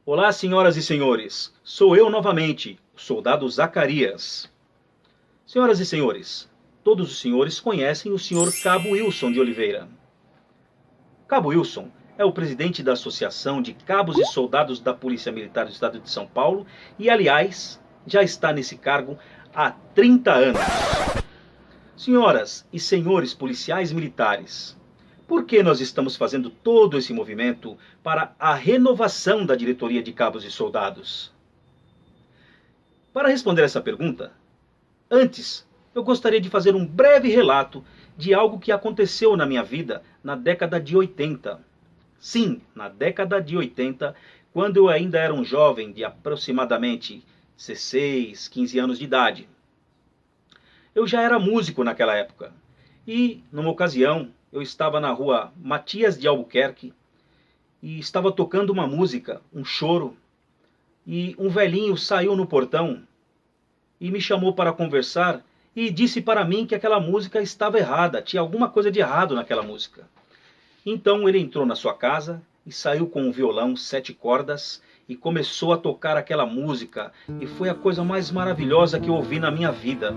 Olá, senhoras e senhores. Sou eu novamente, o soldado Zacarias. Senhoras e senhores, todos os senhores conhecem o senhor Cabo Wilson de Oliveira. Cabo Wilson é o presidente da Associação de Cabos e Soldados da Polícia Militar do Estado de São Paulo e, aliás, já está nesse cargo há 30 anos. Senhoras e senhores policiais militares, por que nós estamos fazendo todo esse movimento para a renovação da diretoria de Cabos e Soldados? Para responder essa pergunta, antes eu gostaria de fazer um breve relato de algo que aconteceu na minha vida na década de 80. Sim, na década de 80, quando eu ainda era um jovem de aproximadamente 16, 15 anos de idade. Eu já era músico naquela época e, numa ocasião, eu estava na rua Matias de Albuquerque e estava tocando uma música, um choro, e um velhinho saiu no portão e me chamou para conversar e disse para mim que aquela música estava errada, tinha alguma coisa de errado naquela música. Então ele entrou na sua casa e saiu com um violão 7 cordas e começou a tocar aquela música, e foi a coisa mais maravilhosa que eu ouvi na minha vida.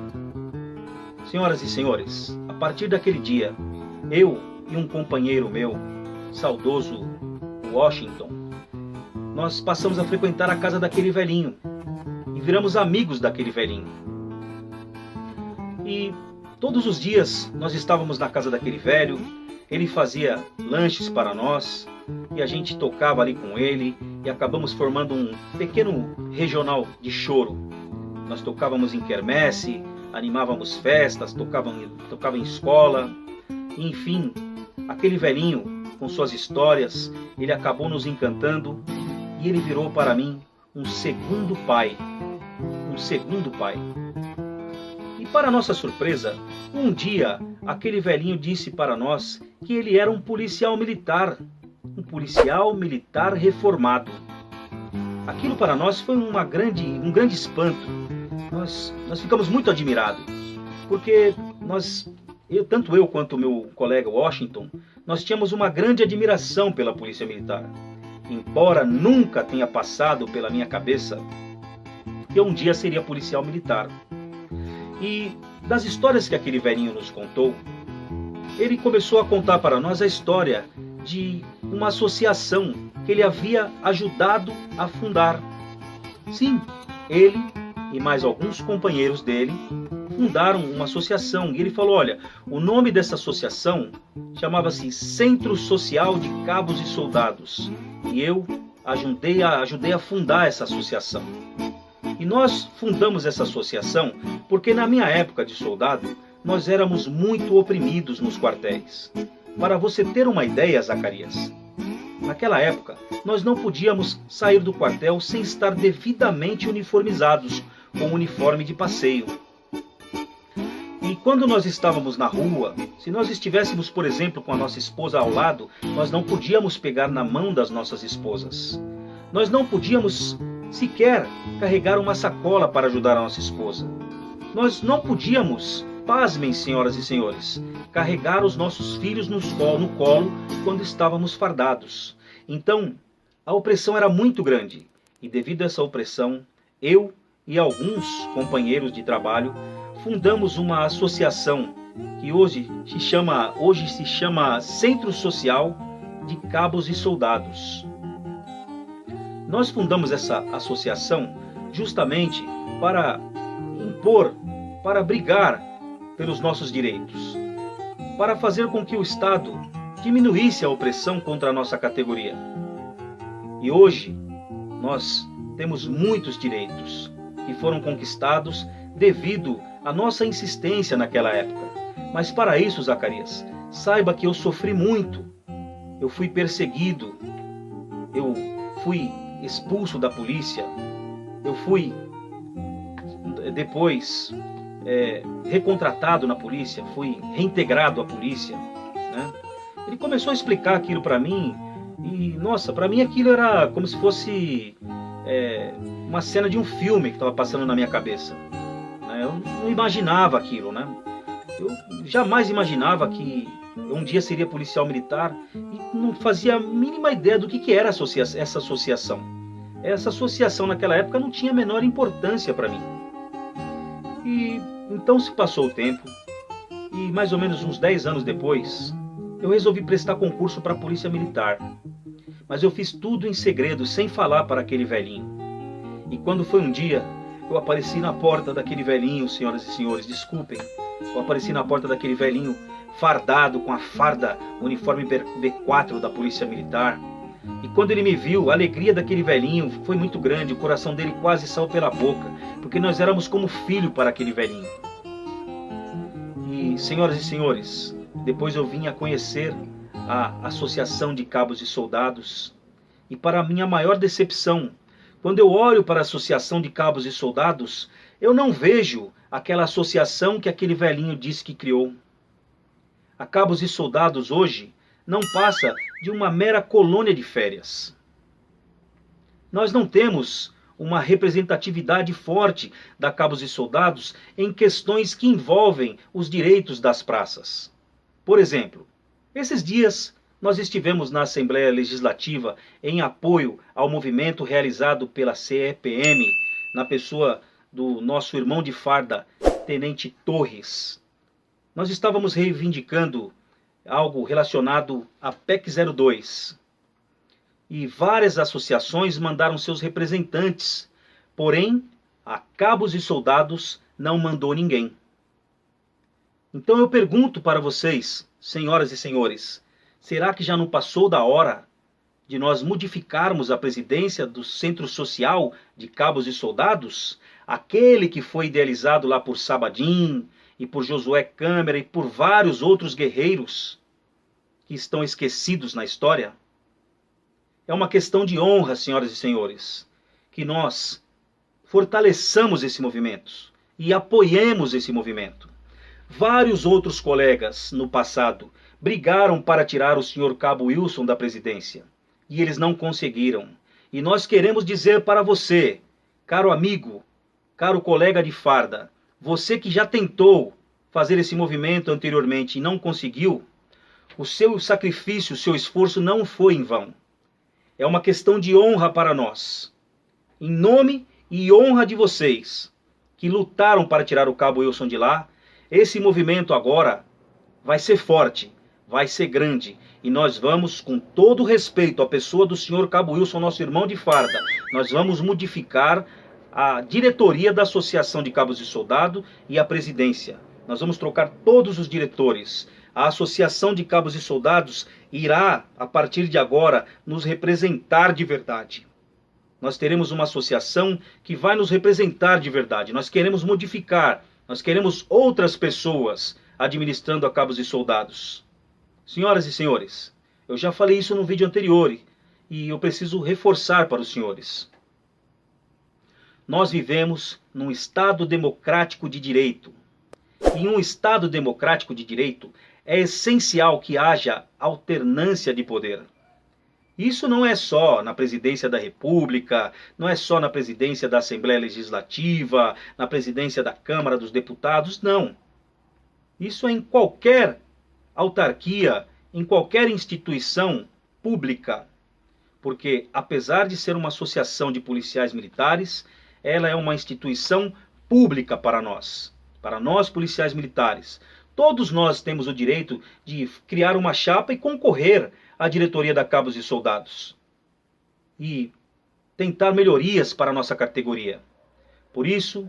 Senhoras e senhores, a partir daquele dia, eu e um companheiro meu, saudoso Washington, nós passamos a frequentar a casa daquele velhinho e viramos amigos daquele velhinho. E todos os dias nós estávamos na casa daquele velho, ele fazia lanches para nós e a gente tocava ali com ele e acabamos formando um pequeno regional de choro. Nós tocávamos em quermesse, animávamos festas, tocava em escola, enfim, aquele velhinho com suas histórias, ele acabou nos encantando e ele virou para mim um segundo pai. Um segundo pai. E para nossa surpresa, um dia aquele velhinho disse para nós que ele era um policial militar reformado. Aquilo para nós foi um grande espanto. Nós ficamos muito admirados, porque tanto eu quanto o meu colega Washington, nós tínhamos uma grande admiração pela Polícia Militar. Embora nunca tenha passado pela minha cabeça que eu um dia seria policial militar. E das histórias que aquele velhinho nos contou, ele começou a contar para nós a história de uma associação que ele havia ajudado a fundar. Sim, ele e mais alguns companheiros dele fundaram uma associação. E ele falou, olha, o nome dessa associação chamava-se Centro Social de Cabos e Soldados. E eu ajudei a fundar essa associação. E nós fundamos essa associação porque na minha época de soldado, nós éramos muito oprimidos nos quartéis. Para você ter uma ideia, Zacarias, naquela época, nós não podíamos sair do quartel sem estar devidamente uniformizados, com uniforme de passeio. E quando nós estávamos na rua, se nós estivéssemos, por exemplo, com a nossa esposa ao lado, nós não podíamos pegar na mão das nossas esposas. Nós não podíamos sequer carregar uma sacola para ajudar a nossa esposa. Nós não podíamos, pasmem, senhoras e senhores, carregar os nossos filhos no colo quando estávamos fardados. Então, a opressão era muito grande. E devido a essa opressão, eu e alguns companheiros de trabalho fundamos uma associação que hoje se chama Centro Social de Cabos e Soldados. Nós fundamos essa associação justamente para impor, para brigar pelos nossos direitos, para fazer com que o Estado diminuísse a opressão contra a nossa categoria. E hoje nós temos muitos direitos que foram conquistados devido à nossa insistência naquela época. Mas para isso, Zacarias, saiba que eu sofri muito. Eu fui perseguido, eu fui expulso da polícia, eu fui depois recontratado na polícia, fui reintegrado à polícia, né? Ele começou a explicar aquilo para mim e, nossa, para mim aquilo era como se fosse uma cena de um filme que estava passando na minha cabeça, né? Eu não imaginava aquilo, né? Eu jamais imaginava que eu um dia seria policial militar e não fazia a mínima ideia do que era essa associação. essa associação naquela época não tinha a menor importância para mim. E então se passou o tempo, e mais ou menos uns 10 anos depois, eu resolvi prestar concurso para a Polícia Militar. Mas eu fiz tudo em segredo, sem falar para aquele velhinho. E quando foi um dia, eu apareci na porta daquele velhinho, senhoras e senhores, desculpem. Eu apareci na porta daquele velhinho fardado com a farda uniforme B4 da Polícia Militar. E quando ele me viu, a alegria daquele velhinho foi muito grande, o coração dele quase saiu pela boca, porque nós éramos como filho para aquele velhinho. E, senhoras e senhores, depois eu vim a conhecer a Associação de Cabos e Soldados, e para minha maior decepção, quando eu olho para a Associação de Cabos e Soldados, eu não vejo aquela associação que aquele velhinho disse que criou. A Cabos e Soldados hoje não passa de uma mera colônia de férias. Nós não temos uma representatividade forte da Cabos e Soldados em questões que envolvem os direitos das praças. Por exemplo, esses dias nós estivemos na Assembleia Legislativa em apoio ao movimento realizado pela CEPM, na pessoa do nosso irmão de farda, Tenente Torres. Nós estávamos reivindicando algo relacionado à PEC 02. E várias associações mandaram seus representantes, porém, a Cabos e Soldados não mandou ninguém. Então eu pergunto para vocês, senhoras e senhores, será que já não passou da hora de nós modificarmos a presidência do Centro Social de Cabos e Soldados? Aquele que foi idealizado lá por Sabadim e por Josué Câmara e por vários outros guerreiros que estão esquecidos na história? É uma questão de honra, senhoras e senhores, que nós fortaleçamos esse movimento e apoiemos esse movimento. Vários outros colegas no passado brigaram para tirar o senhor Cabo Wilson da presidência e eles não conseguiram. E nós queremos dizer para você, caro amigo, caro colega de farda, você que já tentou fazer esse movimento anteriormente e não conseguiu, o seu sacrifício, o seu esforço não foi em vão. É uma questão de honra para nós. Em nome e honra de vocês que lutaram para tirar o Cabo Wilson de lá, esse movimento agora vai ser forte, vai ser grande. E nós vamos, com todo respeito à pessoa do senhor Cabo Wilson, nosso irmão de farda, nós vamos modificar a diretoria da Associação de Cabos e Soldado e a presidência. Nós vamos trocar todos os diretores. A Associação de Cabos e Soldados irá, a partir de agora, nos representar de verdade. Nós teremos uma associação que vai nos representar de verdade. Nós queremos modificar, nós queremos outras pessoas administrando a Cabos e Soldados. Senhoras e senhores, eu já falei isso no vídeo anterior e eu preciso reforçar para os senhores. Nós vivemos num Estado democrático de direito. Em um Estado democrático de direito, é essencial que haja alternância de poder. Isso não é só na presidência da República, não é só na presidência da Assembleia Legislativa, na presidência da Câmara dos Deputados, não. Isso é em qualquer autarquia, em qualquer instituição pública. Porque, apesar de ser uma associação de policiais militares, ela é uma instituição pública para nós policiais militares. Todos nós temos o direito de criar uma chapa e concorrer à diretoria da Cabos e Soldados. E tentar melhorias para a nossa categoria. Por isso,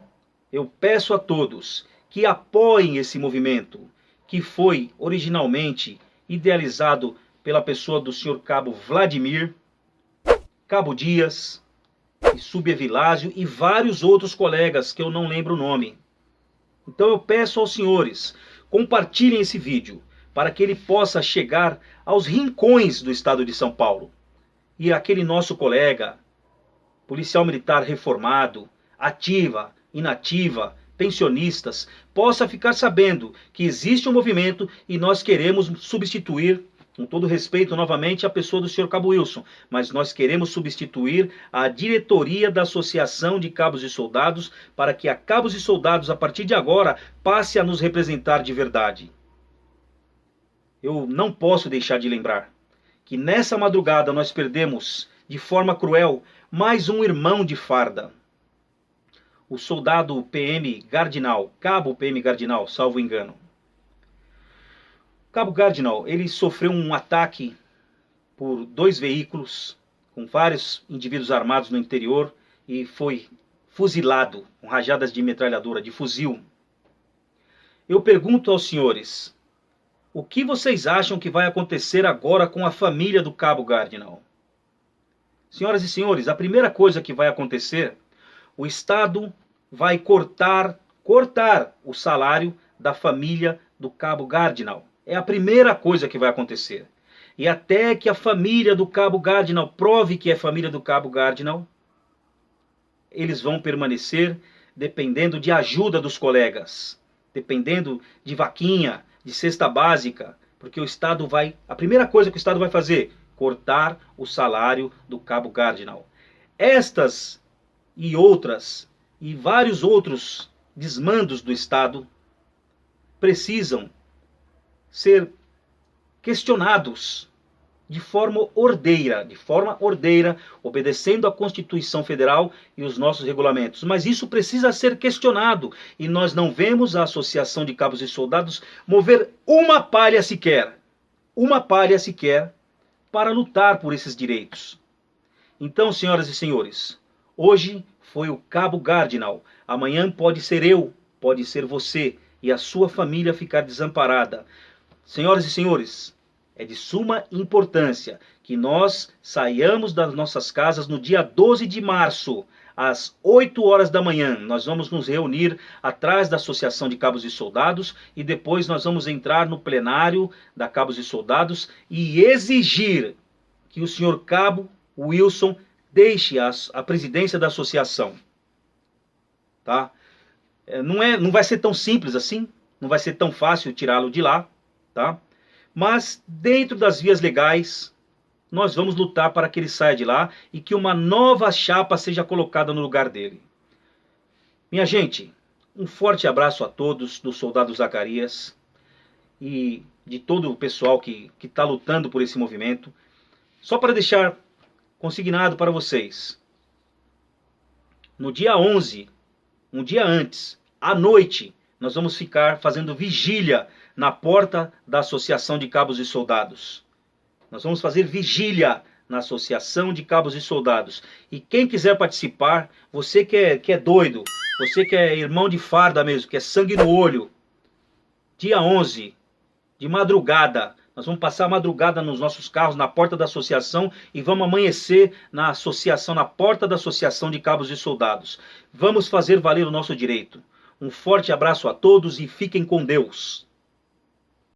eu peço a todos que apoiem esse movimento, que foi originalmente idealizado pela pessoa do senhor Cabo Vladimir, Cabo Dias, e Subevilásio e vários outros colegas que eu não lembro o nome. Então eu peço aos senhores, compartilhem esse vídeo para que ele possa chegar aos rincões do estado de São Paulo. E aquele nosso colega, policial militar reformado, ativa, inativa, pensionistas, possa ficar sabendo que existe um movimento e nós queremos substituir, com todo respeito novamente, a pessoa do senhor Cabo Wilson, mas nós queremos substituir a diretoria da Associação de Cabos e Soldados para que a Cabos e Soldados, a partir de agora, passe a nos representar de verdade. Eu não posso deixar de lembrar que nessa madrugada nós perdemos de forma cruel mais um irmão de farda. O soldado PM Gardinal, Cabo PM Gardinal, salvo engano. Cabo Gardinal, ele sofreu um ataque por 2 veículos, com vários indivíduos armados no interior, e foi fuzilado com rajadas de metralhadora, de fuzil. Eu pergunto aos senhores, o que vocês acham que vai acontecer agora com a família do Cabo Gardinal? Senhoras e senhores, a primeira coisa que vai acontecer, o Estado vai cortar o salário da família do Cabo Gardinal. É a primeira coisa que vai acontecer. E até que a família do Cabo Gardinal prove que é família do Cabo Gardinal, eles vão permanecer dependendo de ajuda dos colegas, dependendo de vaquinha, de cesta básica, porque o Estado vai... A primeira coisa que o Estado vai fazer, cortar o salário do Cabo Gardinal. Estas e outras, e vários outros desmandos do Estado precisam ser questionados de forma ordeira, obedecendo à Constituição Federal e os nossos regulamentos. Mas isso precisa ser questionado, e nós não vemos a Associação de Cabos e Soldados mover uma palha sequer, para lutar por esses direitos. Então, senhoras e senhores, hoje foi o Cabo Gardinal, amanhã pode ser eu, pode ser você, e a sua família ficar desamparada. Senhoras e senhores, é de suma importância que nós saiamos das nossas casas no dia 12 de março, às 8 horas da manhã. Nós vamos nos reunir atrás da Associação de Cabos e Soldados e depois nós vamos entrar no plenário da Cabos e Soldados e exigir que o senhor Cabo Wilson deixe a presidência da associação. Tá? Não vai ser tão simples assim, não vai ser tão fácil tirá-lo de lá, tá? Mas dentro das vias legais, nós vamos lutar para que ele saia de lá e que uma nova chapa seja colocada no lugar dele. Minha gente, um forte abraço a todos do Soldado Zacarias e de todo o pessoal que está lutando por esse movimento. Só para deixar consignado para vocês, no dia 11, um dia antes, à noite, nós vamos ficar fazendo vigília na porta da Associação de Cabos e Soldados. Nós vamos fazer vigília na Associação de Cabos e Soldados. E quem quiser participar, você que é doido, você que é irmão de farda mesmo, que é sangue no olho, dia 11, de madrugada, nós vamos passar a madrugada nos nossos carros na porta da associação e vamos amanhecer na associação, na porta da Associação de Cabos e Soldados. Vamos fazer valer o nosso direito. Um forte abraço a todos e fiquem com Deus.